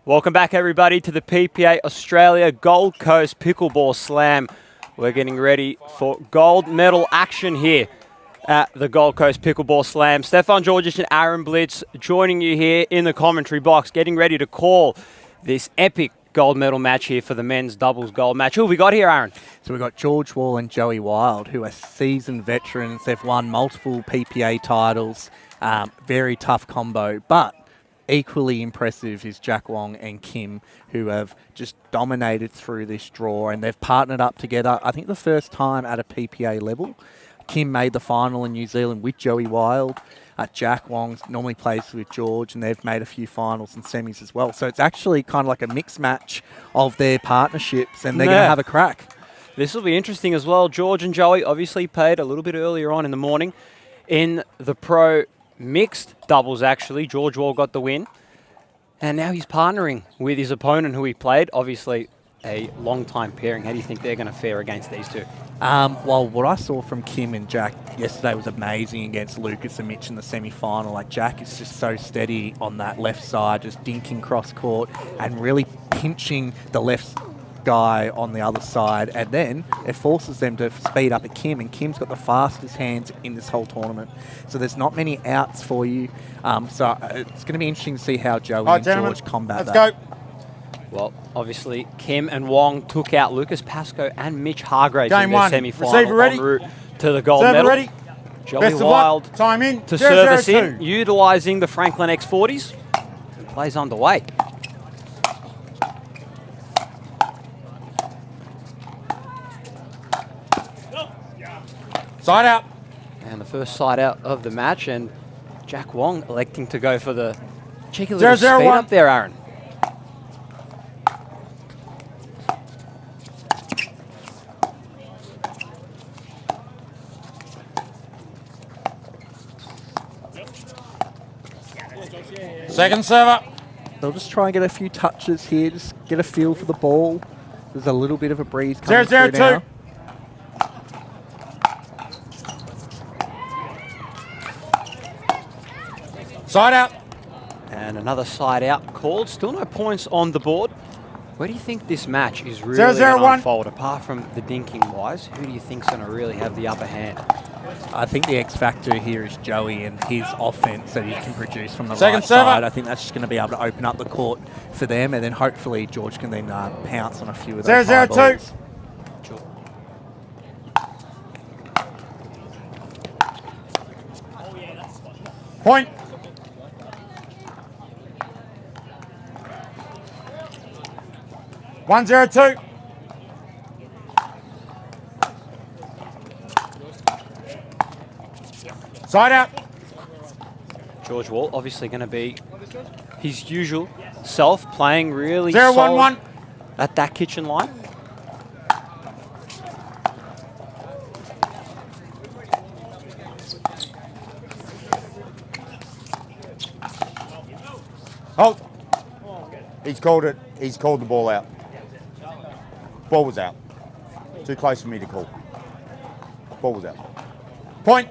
Welcome back, everybody, to the PPA Australia Gold Coast Pickleball Slam. We're getting ready for gold medal action here at the Gold Coast Pickleball Slam. Stefan Georgic and Aaron Blitz joining you here in the commentary box, getting ready to call this epic gold medal match here for the men's doubles gold match. Who have we got here, Aaron? So we've got George Wall and Joey Wild, who are seasoned veterans. They've won multiple PPA titles. Very tough combo, but equally impressive is Jack Wong and Kim, who have just dominated through this draw, and they've partnered up together, I think the first time at a PPA level. Kim made the final in New Zealand with Joey Wild. Jack Wong normally plays with George, and they've made a few finals and semis as well. So it's actually kind of like a mixed match of their partnerships, and they're going to have a crack. This will be interesting as well. George and Joey obviously played a little bit earlier on in the morning in the pro mixed doubles, actually. George Wall got the win. And now he's partnering with his opponent who he played. Obviously, a long-time pairing. How do you think they're going to fare against these two? Well, what I saw from Kim and Jack yesterday was amazing against Lucas and Mitch in the semi-final. Like, Jack is just so steady on that left side, just dinking cross-court and really pinching the left guy on the other side, and then it forces them to speed up at Kim, and Kim's got the fastest hands in this whole tournament. So there's not many outs for you. So it's going to be interesting to see how Joey and George combat that. Let's go. Well, obviously, Kim and Wong took out Lucas Pascoe and Mitch Hargraves in their semi-final en route to the gold medal. Ready. Joey Wild time in. to service in, utilising the Franklin X40s. Plays underway. Side out. And the first side out of the match, and Jack Wong electing to go for the cheeky little speed up there, Aaron. Second server. They'll just try and get a few touches here, just get a feel for the ball. There's a little bit of a breeze coming through now. Side out. And another side out called. Still no points on the board. Where do you think this match is really 0-0-1. going to unfold? Apart from the dinking wise, who do you think's going to really have the upper hand? I think the X factor here is Joey and his offense that he can produce from the Second right server. side. I think that's just going to be able to open up the court for them, and then hopefully George can then pounce on a few of those 0-0-2. Point. One, 0-2. Side out. George Wall obviously going to be his usual self, playing really 0-1-1. solid at that kitchen line. Hold. He's called it. He's called the ball out. Ball was out. Too close for me to call. Ball was out. Point.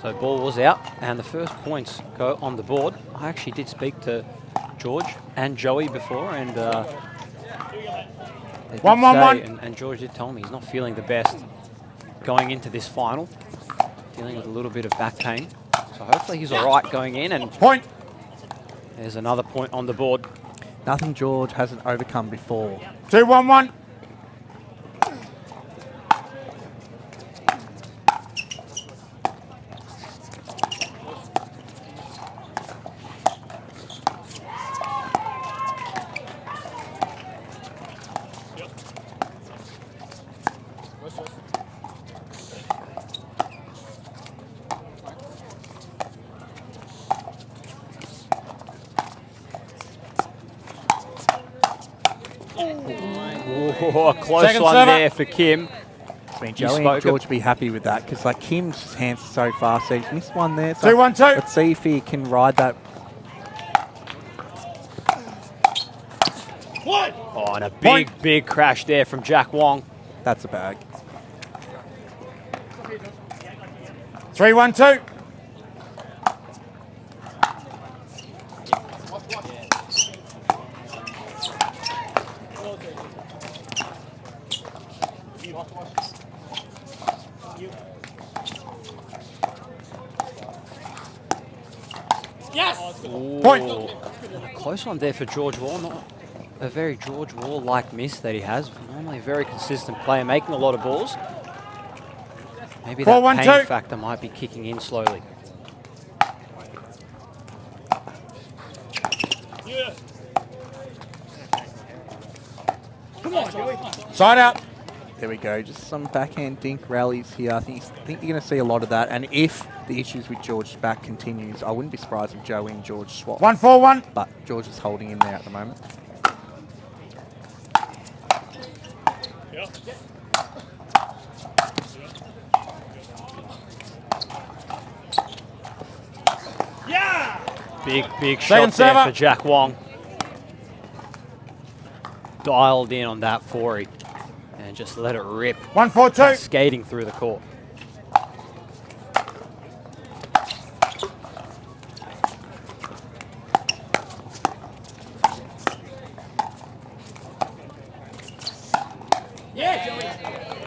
So ball was out, and the first points go on the board. I actually did speak to George and Joey before, and 1-1-1. And George did tell me he's not feeling the best going into this final, dealing with a little bit of back pain. So hopefully he's all right going in, and point. There's another point on the board. Nothing George hasn't overcome before. 2-1-1. Oh, a close one there for Kim. I mean, Joey and George will be happy with that, because like Kim's hands are so fast. So he's missed one there. So 2-1-2. Let's see if he can ride that. Oh, and a big crash there from Jack Wong. That's a bag. 3-1-2. Point. A close one there for George Wall. Not a very George Wall-like miss that he has. Normally a very consistent player, making a lot of balls. Maybe that 4-1-2. pain factor might be kicking in slowly. Side out. There we go. Just some backhand dink rallies here. I think you're going to see a lot of that. And if the issues with George's back continues, I wouldn't be surprised if Joey and George swap. 1-4-1. But George is holding in there at the moment. Big shot there for Jack Wong. Dialed in on that 4-y and just let it rip. 1-4-2. Skating through the court.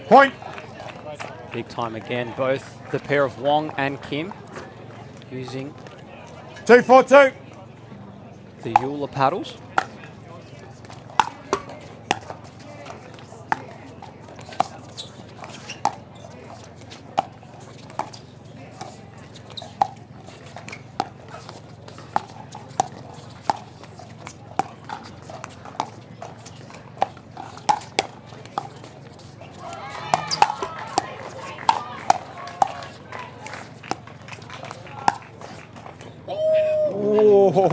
Point. Big time again, both the pair of Wong and Kim using 2-4-2. the Euler paddles.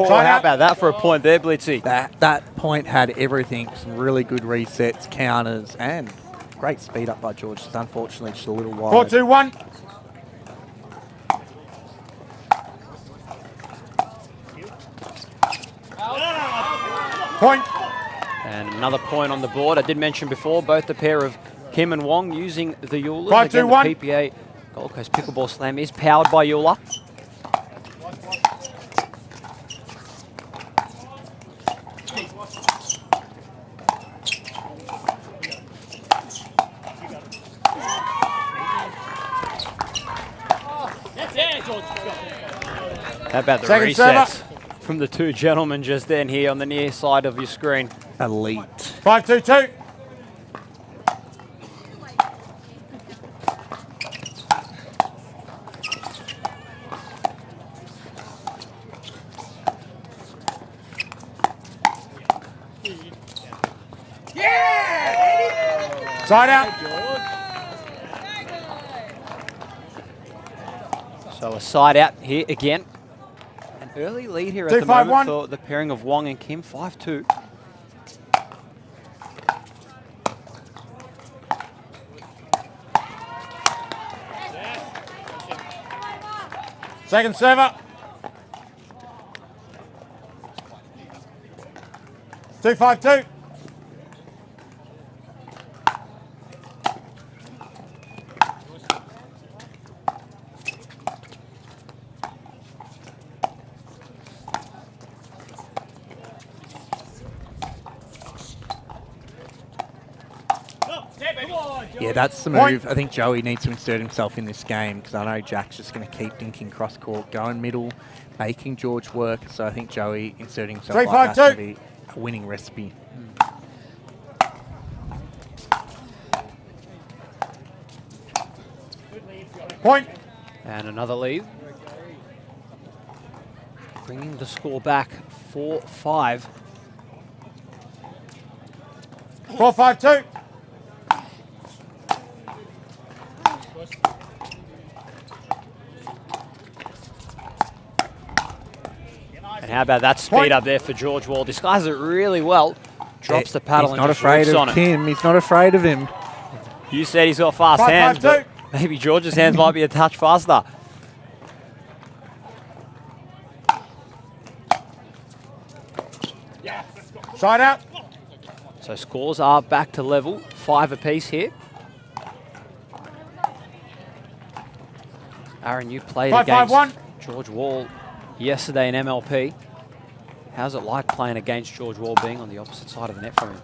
How about that for a point there, Blitzy? That point had everything. Some really good resets, counters, and great speed up by George. Just unfortunately just a little wide. 4-2-1. Point. And another point on the board. I did mention before, both the pair of Kim and Wong using the Euler. 5-2-1. Again, the PPA Gold Coast Pickleball Slam is powered by Euler. How about the Second resets from the two gentlemen just then here on the near side of your screen? Elite. 5-2-2. Side out. So a side out here again. An early lead here at the 2-5-1. moment for the pairing of Wong and Kim, 5-2. Second server. 2-5-2. Yeah, that's the move. I think Joey needs to insert himself in this game because I know Jack's just going to keep dinking cross court, going middle, making George work. So I think Joey inserting himself like that's going to be a winning recipe. Point. And another lead. Bringing the score back 4-5. 4-5-2. And how about that speed up there for George Wall? Disguises it really well. Drops the paddle and just rips on it. He's not afraid of him. You said he's got fast hands, but maybe George's hands might be a touch faster. Side out. So scores are back to level, 5 apiece here. Aaron, you played against George Wall yesterday in MLP. How's it like playing against George Wall, being on the opposite side of the net for him?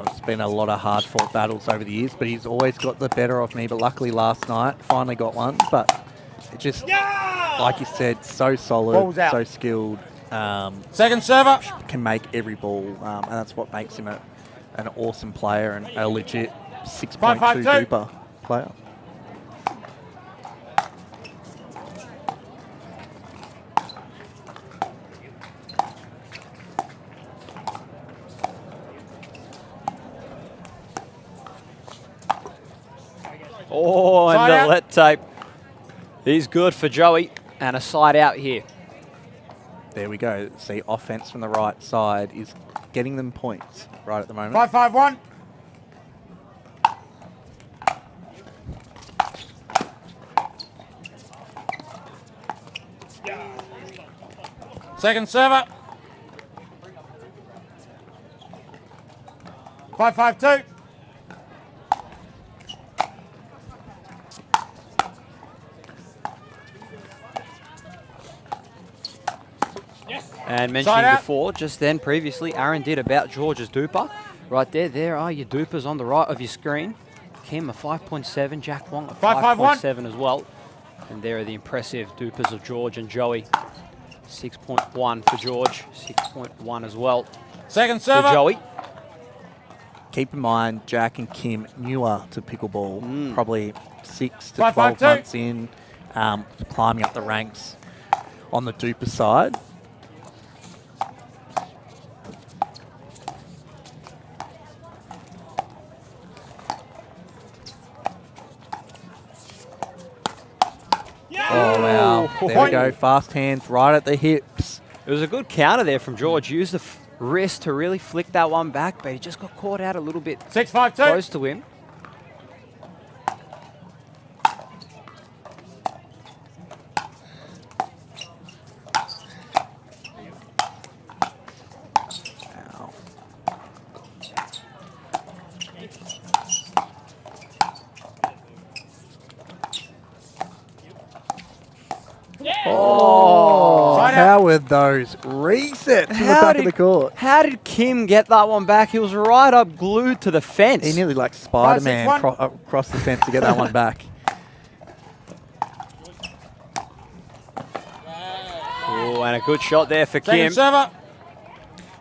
It's been a lot of hard-fought battles over the years, but he's always got the better of me. But luckily last night, finally got one. But it just, like you said, so solid, so skilled. Second server. can make every ball, and that's what makes him an awesome player and a legit 6.2 5.52. duper player. Oh, and Side the out. let tape is good for Joey. And a side out here. There we go. See, offense from the right side is getting them points right at the moment. 5-5-1. Second server. 5-5-2. And Side mentioning out. before, just then previously, Aaron did about George's duper. Right there, there are your dupers on the right of your screen. Kim a 5.7, Jack Wong a 5.51. 5.7 as well. And there are the impressive dupers of George and Joey. 6.1 for George, 6.1 as well Second for server. Joey. Keep in mind, Jack and Kim newer to pickleball, probably 6 to 5.52. 12 months in, climbing up the ranks on the duper side. Oh, wow. There we go. Fast hands right at the hips. It was a good counter there from George. Used the wrist to really flick that one back, but he just got caught out a little bit 6-5-2. close to him. Wow. Oh, Side how out. were those resets in the How back of did- the court? How did Kim get that one back? He was right up glued to the fence. He nearly like Spider-Man 5-6-1. across the fence to get that one back. Oh, and a good shot there for Second Kim. server.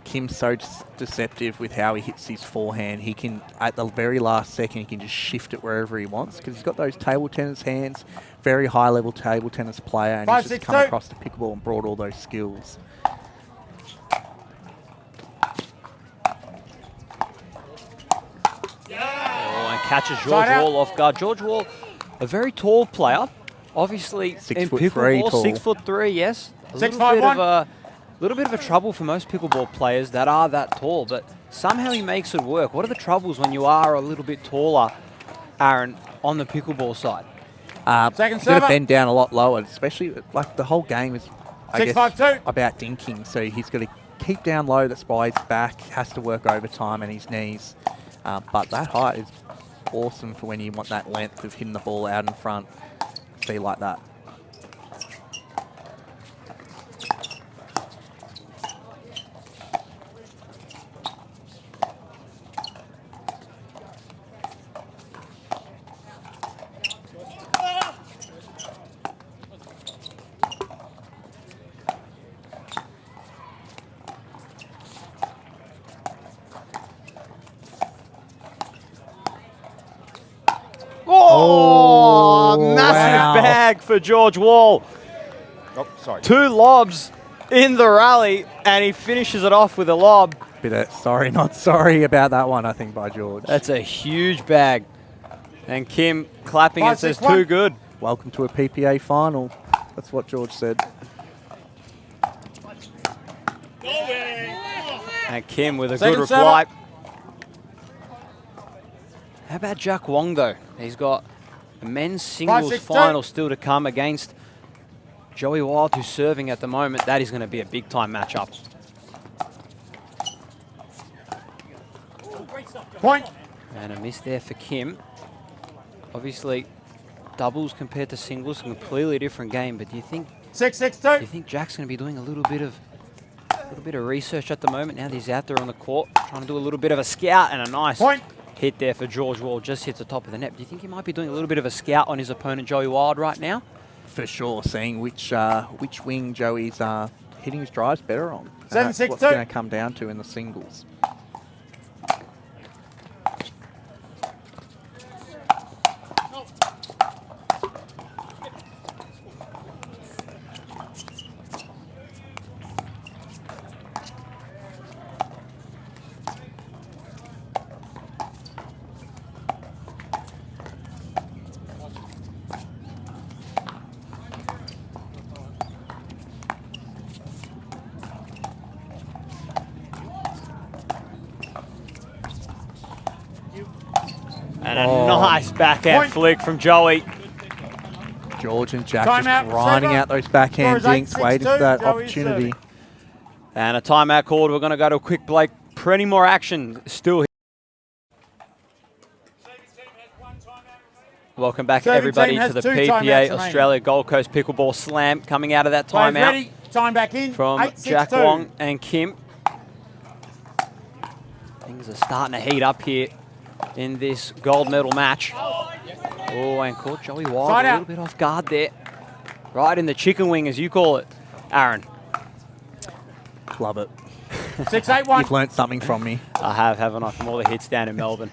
Kim's so deceptive with how he hits his forehand. He can, at the very last second, he can just shift it wherever he wants because he's got those table tennis hands. Very high-level table tennis player, and he's just come 5-6-2. across to pickleball and brought all those skills. Oh, and catches George Side out. Wall off guard. George Wall, a very tall player. Obviously, 6'3" in pickleball, tall. 6'3", yes. A 6'5", little bit of a trouble for most pickleball players that are that tall, but somehow he makes it work. What are the troubles when you are a little bit taller, Aaron, on the pickleball side? Second He's got to server. bend down a lot lower, especially like the whole game is, I guess, 6-5-2. about dinking. So he's got to keep down low. That's why his back has to work overtime and his knees. But that height is awesome for when you want that length of hitting the ball out in front. See like that. Oh, massive wow. bag for George Wall. Oh, sorry. 2 lobs in the rally, and he finishes it off with a lob. Bit of sorry, not sorry about that one, I think, by George. That's a huge bag. And Kim clapping and says, 5-6-1. too good. Welcome to a PPA final. That's what George said. And Kim with a Second good server. reply. How about Jack Wong, though? He's got a men's singles 5-6-2. final still to come against Joey Wild, who's serving at the moment. That is going to be a big-time matchup. Point. And a miss there for Kim. Obviously, doubles compared to singles, a completely different game. But do you think 6-6-2. Jack's going to be doing a little bit of research at the moment now that he's out there on the court, trying to do a little bit of a scout, and a nice Point. hit there for George Wall, just hits the top of the net. Do you think he might be doing a little bit of a scout on his opponent, Joey Wild, right now? For sure, seeing which wing Joey's hitting his drives better on. And 7, that's 6, what's 2. going to come down to in the singles. And a nice backhand Point. flick from Joey. George and Jack Time out, just grinding server. out those backhand Score is dinks, waiting for 8-6-2. that Joey's opportunity. serving. And a timeout called. We're going to go to a quick break. Plenty more action still here. Welcome back, Serving everybody, team to the has 2 PPA timeouts Australia Gold Coast Pickleball Slam. Coming out of that Players timeout ready. Time back in. from 8-6-2. Jack Wong and Kim. Things are starting to heat up here in this gold medal match. Oh, and caught Joey Wild Side a out. little bit off guard there. Right in the chicken wing, as you call it, Aaron. Love it. 6-8-1. You've learnt something from me. I have, haven't I, from all the hits down in Melbourne.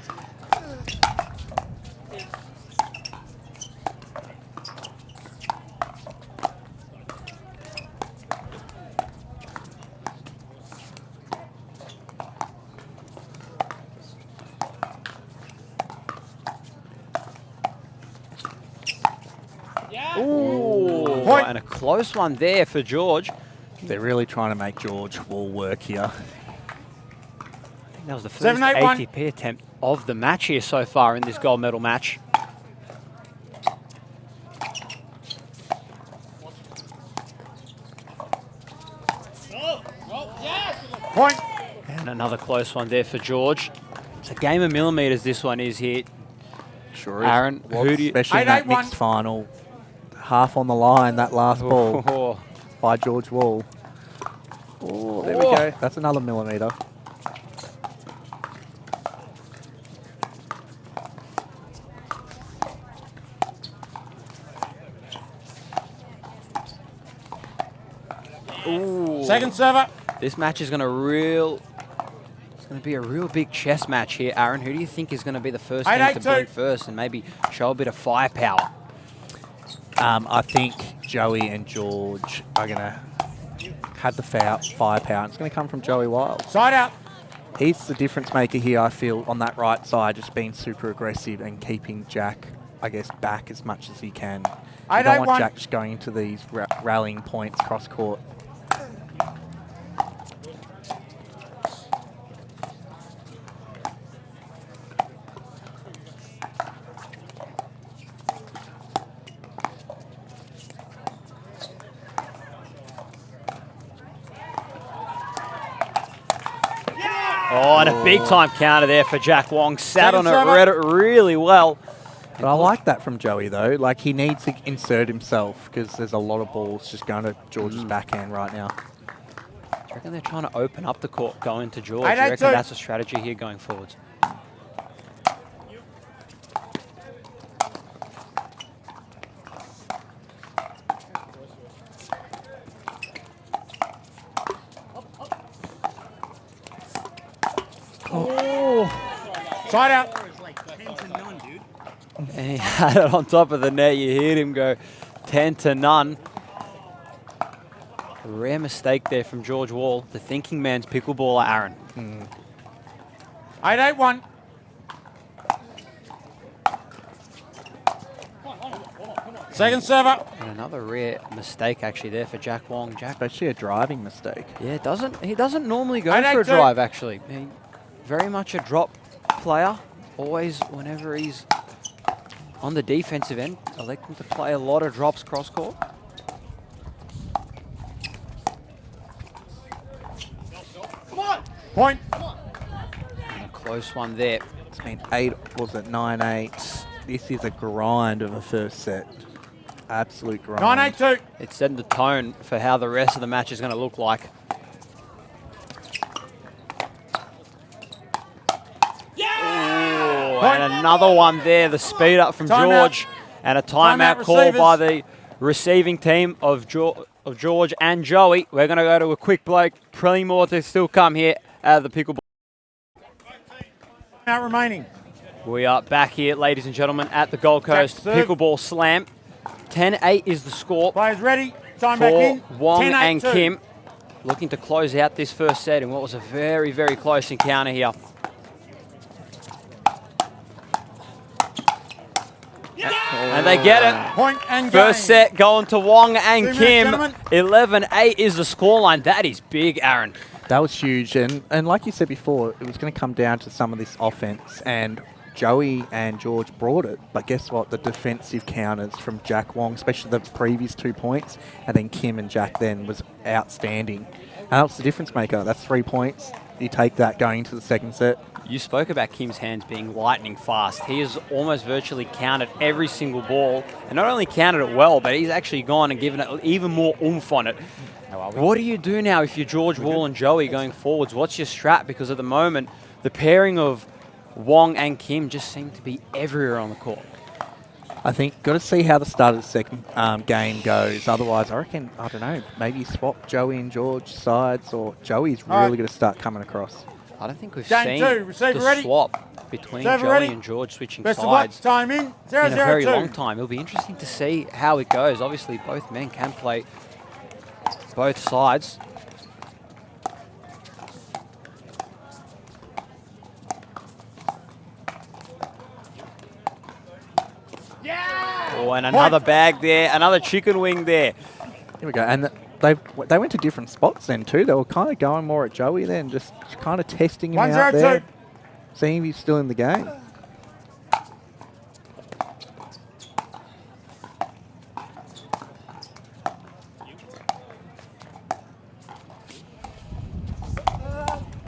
Ooh, Point. and a close one there for George. They're really trying to make George Wall work here. I think that was the first 7-8-1. ATP attempt of the match here so far in this gold medal match. Point. And another close one there for George. It's a game of millimetres this one is here. Sure is. Aaron, who do you... Especially in that 8-8-1. mixed final. Half on the line, that last ball Oh, by George Wall. Oh, there we Oh. go. That's another millimetre. ooh. Second server. This match is going to It's going to be a real big chess match here, Aaron. Who do you think is going to be the first team to 8-8-2. blink first and maybe show a bit of firepower? I think Joey and George are going to have the firepower. It's going to come from Joey Wild. Side out. He's the difference maker here, I feel, on that right side, just being super aggressive and keeping Jack, I guess, back as much as he can. You don't want 8-8-1. Jack just going into these rallying points cross court. Oh, and a big-time counter there for Jack Wong. Sat on Second it, server. read it really well. But I like that from Joey, though. Like, he needs to insert himself because there's a lot of balls just going to George's backhand right now. Do you reckon they're trying to open up the court going to George? 8-8-2. Do you reckon that's a strategy here going forwards? Side out. And he had it on top of the net. You heard him go 10-0. A rare mistake there from George Wall, the thinking man's pickleballer, Aaron. 8-8-1. Second server. And another rare mistake actually there for Jack Wong. Jack, Especially a driving mistake. yeah, he doesn't normally go for a 8-8-2. drive actually. Very much a drop player. Always, whenever he's on the defensive end, electing to play a lot of drops cross court. Point. And a close one there. It's been 9-8. This is a grind of a first set. Absolute grind. 9-8-2. It's setting the tone for how the rest of the match is going to look like. Ooh, and another one there, the speed up from Timeout. George. And a timeout Timeout call by receivers. the receiving team of of George and Joey. We're going to go to a quick break. Plenty more to still come here at the Pickleball. Out remaining. We are back here, ladies and gentlemen, at the Gold Coast Pickleball Slam. 10-8 is the score. Players ready. Time back in. For Wong 10-8 and two. Kim. Looking to close out this first set in what was a very, very close encounter here. And they get it. Point and First game. set going to Wong and 2 minutes, Kim. gentlemen. 11-8 is the scoreline. That is big, Aaron. That was huge, and like you said before, it was going to come down to some of this offense, and Joey and George brought it, but guess what? The defensive counters from Jack Wong, especially the previous 2 points, and then Kim and Jack then was outstanding. And that was the difference maker. That's 3 points. You take that going into the second set. You spoke about Kim's hands being lightning fast. He has almost virtually counted every single ball, and not only counted it well, but he's actually gone and given it even more oomph on it. What do you do now if you're George Wall and Joey going forwards? What's your strat? Because at the moment, the pairing of Wong and Kim just seem to be everywhere on the court. I think got to see how the start of the second game goes. Otherwise, I reckon, I don't know, maybe swap Joey and George sides, or Joey's really going to start coming across. I don't think we've Game seen two, receiver the ready. swap between Server Joey ready. and George switching Best of luck. sides Time in. 0-0-2. in a very long time. It'll be interesting to see how it goes. Obviously, both men can play both sides. Oh, and another bag there, another chicken wing there. Here we go. And they went to different spots then too. They were kind of going more at Joey then, just kind of testing him out 1-0-2. there, seeing if he's still in the game.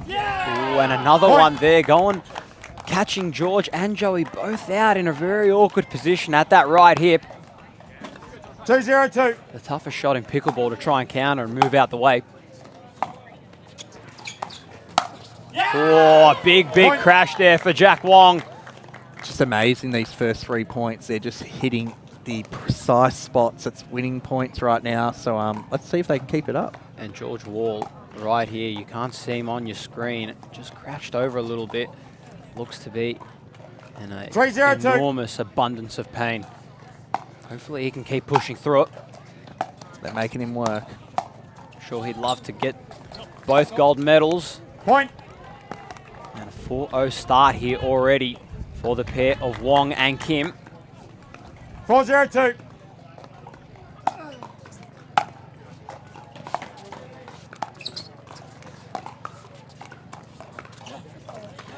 Ooh, and another one there going, catching George and Joey both out in a very awkward position at that right hip. 2-0-2. The toughest shot in pickleball to try and counter and move out the way. Oh, big Point. crash there for Jack Wong. Just amazing, these first 3 points. They're just hitting the precise spots. It's winning points right now. So let's see if they can keep it up. And George Wall right here, you can't see him on your screen. Just crashed over a little bit. Looks to be in an 3-0-2. enormous abundance of pain. Hopefully he can keep pushing through it. They're making him work. Sure he'd love to get both gold medals. Point. And a 4-0 start here already for the pair of Wong and Kim. 4-0-2.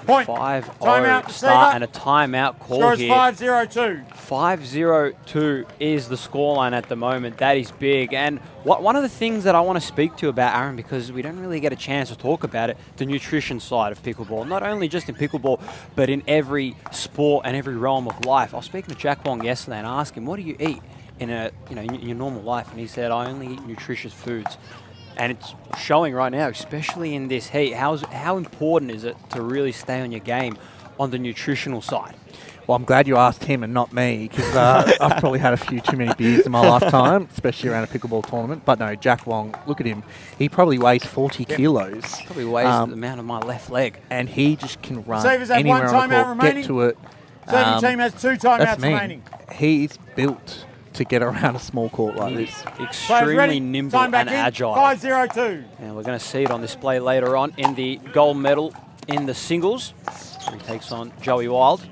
Point. 5-0 Timeout, start receiver. and a timeout call Score is here. 5-0-2. 5-0-2 is the scoreline at the moment. That is big. And one of the things that I want to speak to you about, Aaron, because we don't really get a chance to talk about it, the nutrition side of pickleball. Not only just in pickleball, but in every sport and every realm of life. I was speaking to Jack Wong yesterday and asked him, what do you eat in your normal life? And he said, I only eat nutritious foods. And it's showing right now, especially in this heat. How important is it to really stay on your game on the nutritional side? Well, I'm glad you asked him and not me, because I've probably had a few too many beers in my lifetime, especially around a pickleball tournament. But no, Jack Wong, look at him. He probably weighs 40 kilos. Probably weighs the amount of my left leg. And he just can run Savers have anywhere one on the timeout court, remaining. get to it. Serving team has 2 timeouts That's me. remaining. He's built to get around a small court like He's this. Players extremely ready. nimble Time back and in. agile. 5-0-2. And we're going to see it on display later on in the gold medal in the singles. He takes on Joey Wild.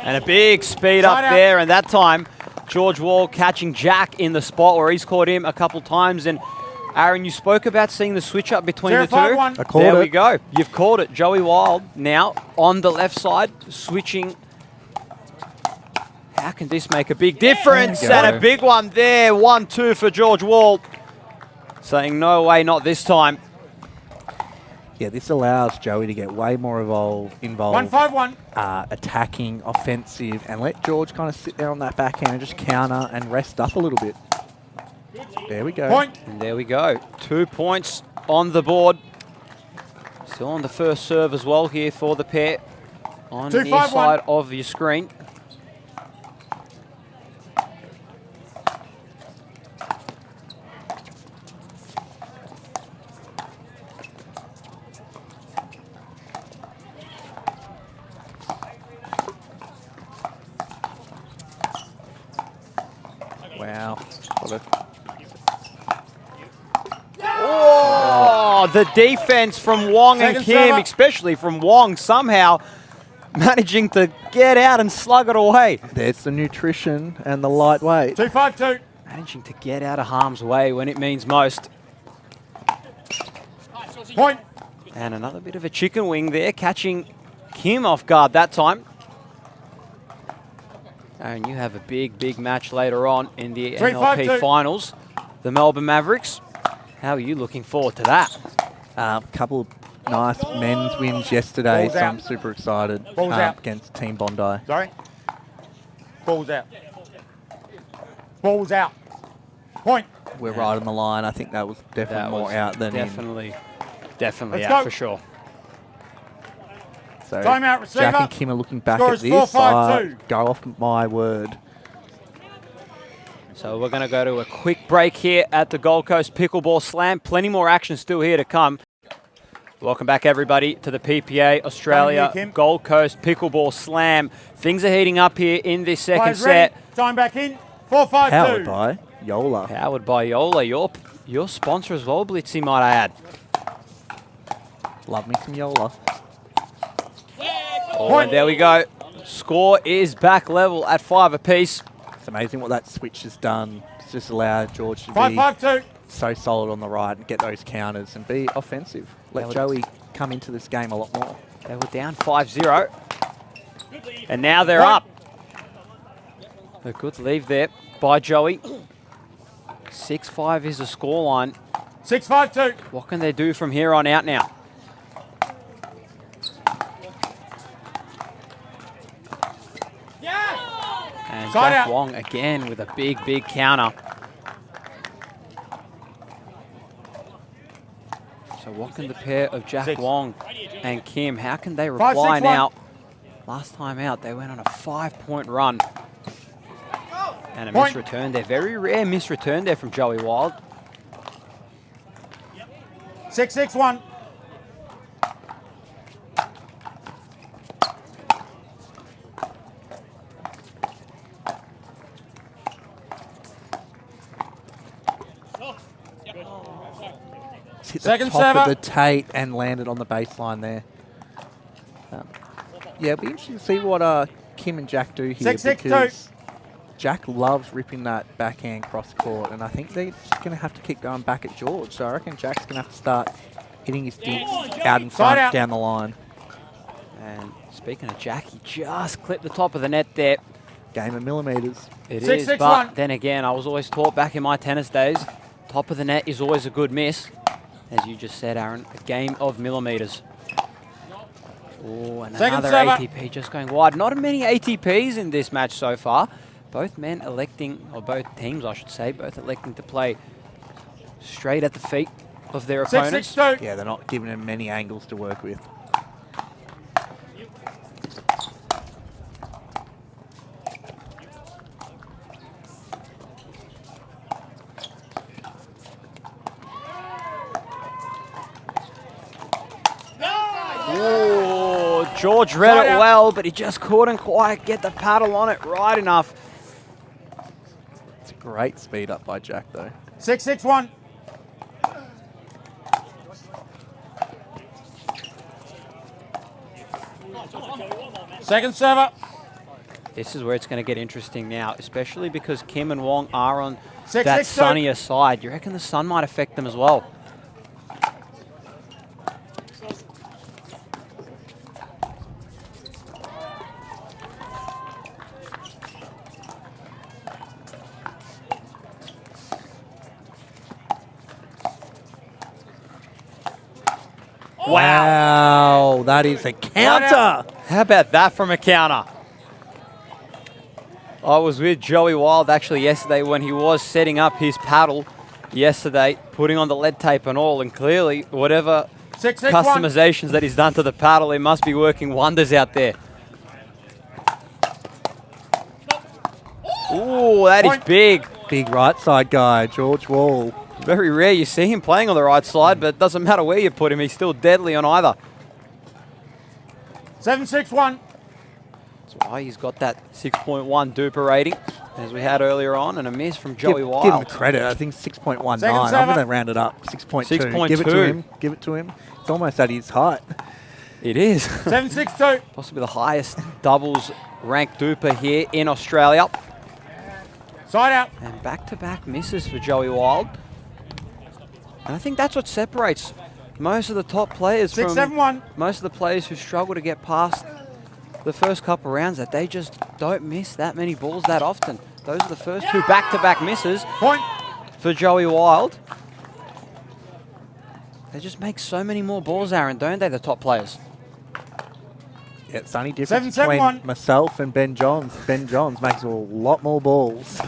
And a big speed up Side out. there, and that time George Wall catching Jack in the spot where he's caught him a couple times. And Aaron, you spoke about seeing the switch up between the two. 0-5-1. I called There it. we go. You've called it. Joey Wild now on the left side, switching. How can this make a big difference? There you And go. a big one there. 1-2 for George Wall. Saying no way, not this time. Yeah, this allows Joey to get way more involved 1-5-1. attacking, offensive, and let George kind of sit there on that backhand and just counter and rest up a little bit. There we go. Point. And there we go. 2 points on the board. Still on the first serve as well here for the pair on the near side of your screen. Wow. Oh, the defense from Wong and Kim, especially from Wong, somehow managing to get out and slug it away. There's the nutrition and the lightweight. 2-5-2. Managing to get out of harm's way when it means most. Point. And another bit of a chicken wing there, catching Kim off guard that time. And you have a big, big match later on in the NLP finals. The Melbourne Mavericks. How are you looking forward to that? Couple of nice men's wins yesterday, Ball's so out. I'm super excited Ball's out. against Team Bondi. Sorry. Ball's out. Ball's out. Point. We're right on the line. I think that was definitely more out than definitely Let's out go. for sure. in. So Timeout, receiver. Jack and Kim are looking back Score at is this. 4-5-2. Go off my word. So we're going to go to a quick break here at the Gold Coast Pickleball Slam. Plenty more action still here to come. Welcome back, everybody, to the PPA Australia Kim. Gold Coast Pickleball Slam. Things are heating up here in this second Players set. ready. Time back in. 4-5-2. Powered by Yola. Powered by Yola, your sponsor as well, Blitzy, might I add. Love me some Yola. Oh, and there we go. Score is back level at 5 apiece. It's amazing what that switch has done. It's just allowed George to be 5-5-2. so solid on the right and get those counters and be offensive. Let Joey come into this game a lot more. They were down 5-0. And now they're up. A good leave there by Joey. 6-5 is the scoreline. 6-5-2. What can they do from here on out now? And Side Jack out. Wong again with a big, big counter. So what can the pair of Jack 6. Wong and Kim, how can they 5, reply 6, 1. now? Last time out, they went on a 5-point run. And a Point. misreturn there. Very rare misreturn there from Joey Wild. 6-6-1. Hit Second the top server. of the Tate and landed on the baseline there. Yeah, it'll be interesting to see what Kim and Jack do here 6-6-2. because Jack loves ripping that backhand cross court, and I think they're just going to have to keep going back at George. So I reckon Jack's going to have to start hitting his dinks out in front, out. down the line. And speaking of Jack, he just clipped the top of the net there. Game of millimeters. It 6, is, 6, but 1. then again, I was always taught back in my tennis days, top of the net is always a good miss. As you just said, Aaron, a game of millimeters. Oh, and Second another server. ATP just going wide. Not many ATPs in this match so far. Both men electing, or both teams, I should say, both electing to play straight at the feet of their opponents. 6-6-2. Yeah, they're not giving him many angles to work with. Oh, George read Side it out. well, but he just couldn't quite get the paddle on it right enough. It's a great speed up by Jack, though. 6-6-1. Second server. This is where it's going to get interesting now, especially because Kim and Wong are on 6, that 6, 2. sunnier side. You reckon the sun might affect them as well? Wow, that is a counter. How about that from a counter? I was with Joey Wild actually yesterday when he was setting up his paddle, yesterday, putting on the lead tape and all, and clearly whatever 6-6-1. customizations that he's done to the paddle, he must be working wonders out there. Ooh, that is big. Big right side guy, George Wall. Very rare you see him playing on the right side, but it doesn't matter where you put him, he's still deadly on either. 7-6-1. That's why he's got that 6.1 duper rating, as we had earlier on, and a miss from Joey Wild. Give him credit. I think 6.19. I'm going to round it up. 6.2. 6.2. Give it to him. Give it to him. It's almost at his height. It is. 7-6-2. Possibly the highest doubles ranked duper here in Australia. Side out. And back-to-back misses for Joey Wild. And I think that's what separates most of the top players 6-7-1. most of the players who struggle to get past the first couple rounds, that they just don't miss that many balls that often. Those are the first two back-to-back misses Point. for Joey Wild. They just make so many more balls, Aaron, don't they, the top players? Yeah, it's the only difference 7-7-1. between myself and Ben Johns. Ben Johns makes a lot more balls.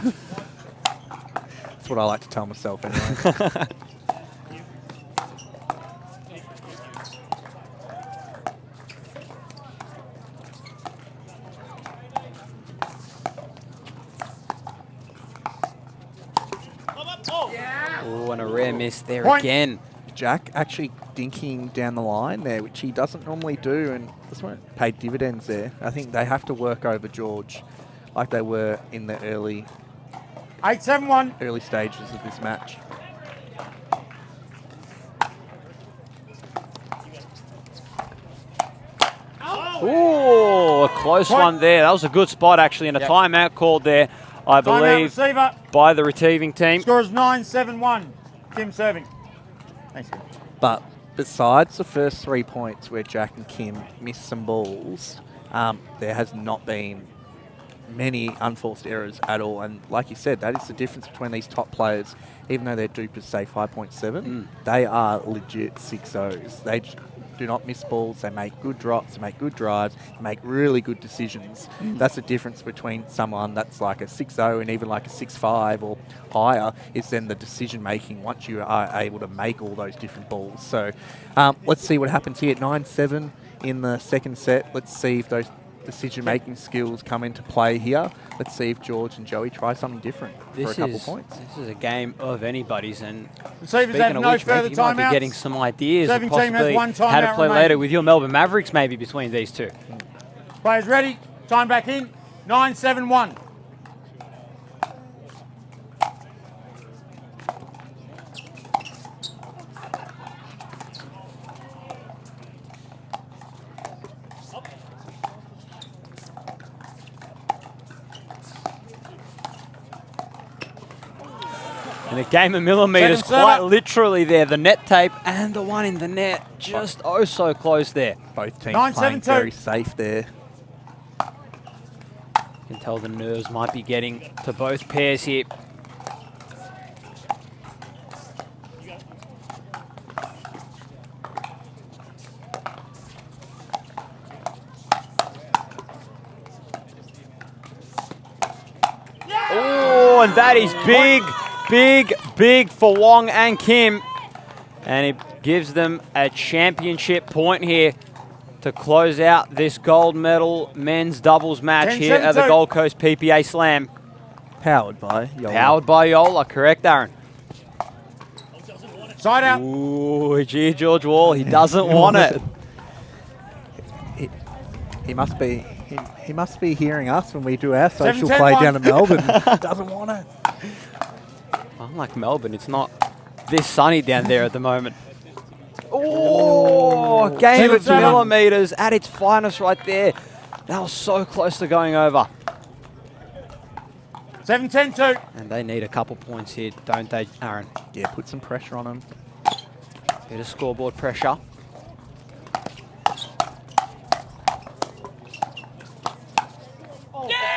That's what I like to tell myself anyway. Oh, and a rare miss there Point. again. Jack actually dinking down the line there, which he doesn't normally do, and this one paid dividends there. I think they have to work over George like they were in the early 8-7-1. stages of this match. Ooh, a close Point. one there. That was a good spot, actually, and a timeout called there, I Timeout believe, receiver. by the receiving team. Score is 9-7-1. Kim serving. Thanks, Kim. But besides the first 3 points where Jack and Kim missed some balls, there has not been many unforced errors at all. And like you said, that is the difference between these top players. Even though their dupers say 5.7, they are legit 6-0s. They do not miss balls. They make good drops. They make good drives. They make really good decisions. That's the difference between someone that's like a 6-0 and even like a 6-5 or higher, is then the decision making once you are able to make all those different balls. So let's see what happens here. 9-7 in the second set. Let's see if those decision-making skills come into play here. Let's see if George and Joey try something different for a couple points. This is a game of anybody's, and Receivers speaking have of no which, further maybe you might be timeouts. getting some ideas of Serving team has possibly one how to timeout play later remaining. with your Melbourne Mavericks, maybe between these two. Players ready. Time back in. 9-7-1. And a game of millimetres, Second server. quite literally there. The net tape and the one in the net, just oh so close there. Both teams 9-7-2. playing very safe there. You can tell the nerves might be getting to both pairs here. Oh, and that is big, big, big for Wong and Kim. And it gives them a championship point here to close out this gold medal men's doubles match here at the 10-7-2. Gold Coast PPA Slam. Powered by Yola. Powered by Yola, correct, Aaron? Side out. Ooh, gee, George Wall, he doesn't want it. He must be. He must be hearing us when we do our social 7-10-1. play down in Melbourne. Doesn't want it. Unlike Melbourne, it's not this sunny down there at the moment. Oh, game of 7-7. millimetres at its finest right there. That was so close to going over. 7-10-2. And they need a couple points here, don't they, Aaron? Yeah, put some pressure on him. Bit of scoreboard pressure.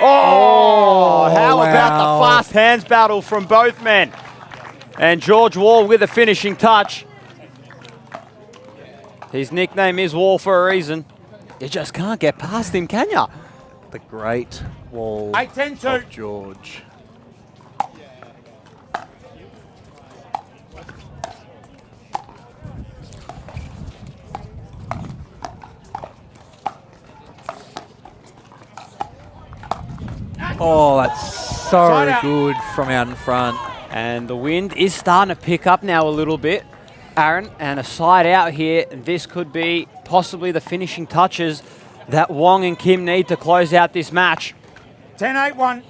Oh, how about the fast hands battle from both men? And George Wall with a finishing touch. His nickname is Wall for a reason. You just can't get past him, can you? The great Wall 8-10-2. of George. Oh, that's so good from out in front. And the wind is starting to pick up now a little bit, Aaron, and a side out here. This could be possibly the finishing touches that Wong and Kim need to close out this match. 10-8-1.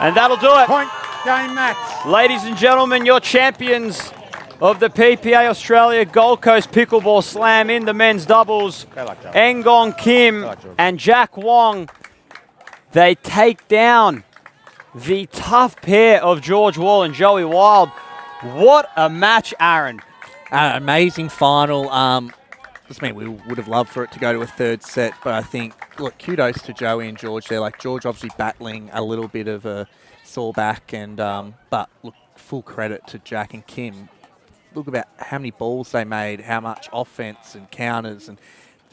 And that'll do it. Point game match. Ladies and gentlemen, your champions of the PPA Australia Gold Coast Pickleball Slam in the men's doubles, Ngong Kim and Jack Wong. They take down the tough pair of George Wall and Joey Wild. What a match, Aaron. Amazing final. Just mean we would have loved for it to go to a third set, but I think, look, kudos to Joey and George there. Like, George obviously battling a little bit of a sore back, and but look, full credit to Jack and Kim. Look about how many balls they made, how much offense and counters and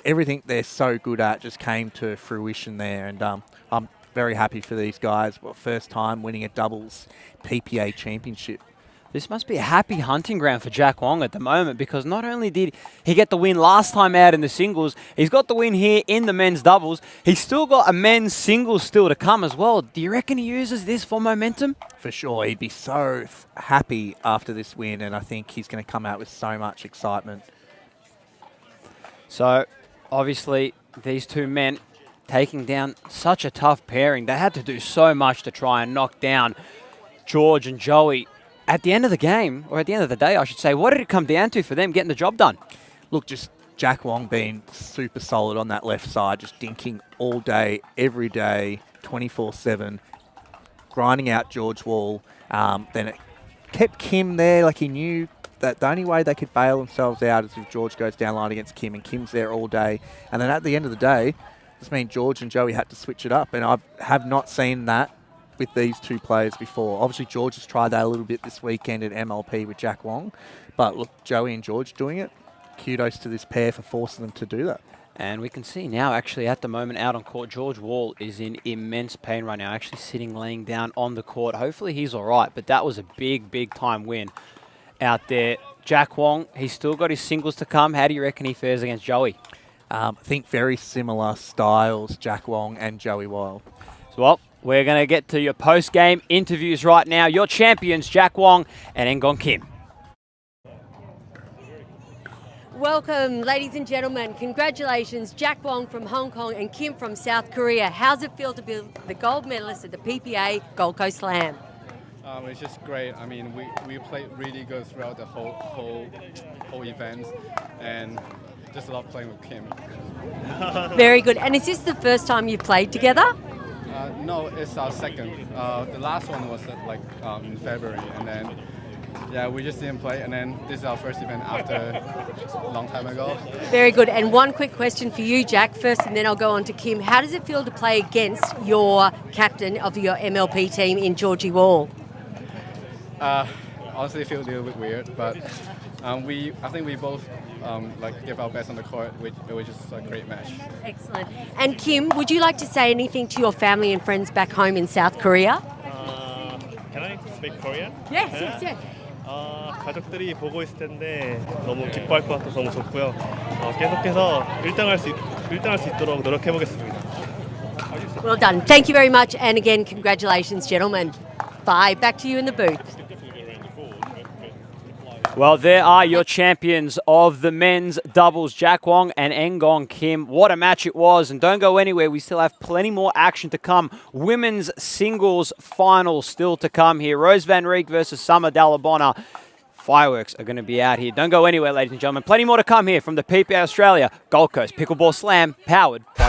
everything they're so good at just came to fruition there. And I'm very happy for these guys. Well, first time winning a doubles PPA championship. This must be a happy hunting ground for Jack Wong at the moment, because not only did he get the win last time out in the singles, he's got the win here in the men's doubles. He's still got a men's singles still to come as well. Do you reckon he uses this for momentum? For sure. He'd be so happy after this win, and I think he's going to come out with so much excitement. So, obviously, these two men taking down such a tough pairing. They had to do so much to try and knock down George and Joey. At the end of the game, or at the end of the day, I should say, what did it come down to for them getting the job done? Look, just Jack Wong being super solid on that left side, just dinking all day, every day, 24/7, grinding out George Wall. Then it kept Kim there, like he knew that the only way they could bail themselves out is if George goes down line against Kim, and Kim's there all day. And then at the end of the day, this means George and Joey had to switch it up, and I have not seen that with these two players before. Obviously, George has tried that a little bit this weekend at MLP with Jack Wong, but look, Joey and George doing it. Kudos to this pair for forcing them to do that. And we can see now, actually, at the moment out on court, George Wall is in immense pain right now, actually sitting, laying down on the court. Hopefully he's all right, but that was a big, big time win out there. Jack Wong, he's still got his singles to come. How do you reckon he fares against Joey? I think very similar styles, Jack Wong and Joey Wild. So, well, we're going to get to your post-game interviews right now. Your champions, Jack Wong and Ngong Kim. Welcome, ladies and gentlemen. Congratulations, Jack Wong from Hong Kong and Kim from South Korea. How's it feel to be the gold medalist at the PPA Gold Coast Slam? It's just great. I mean, we played really good throughout the whole event, and just love playing with Kim. Very good. And is this the first time you've played together? No, it's our second. The last one was in February, and then we just didn't play, and then this is our first event after a long time ago. Very good. And one quick question for you, Jack, first, and then I'll go on to Kim. How does it feel to play against your captain of your MLP team in Georgie Wall? Honestly, it feels a little bit weird, but I think we both give our best on the court, which it was just a great match. Excellent. And Kim, would you like to say anything to your family and friends back home in South Korea? Can I speak Korean? Yes. 가족들이 보고 있을 텐데 너무 기뻐할 것 같아서 너무 좋고요. 계속해서 1등할 수 있도록 노력해 보겠습니다. Well done. Thank you very much. And again, congratulations, gentlemen. Bye. Back to you in the booth. Well, there are your champions of the men's doubles, Jack Wong and Ngong Kim. What a match it was. And don't go anywhere. We still have plenty more action to come. Women's singles final still to come here. Rose Van Reek versus Summer Dalabona. Fireworks are going to be out here. Don't go anywhere, ladies and gentlemen. Plenty more to come here from the PPA Australia Gold Coast Pickleball Slam, powered by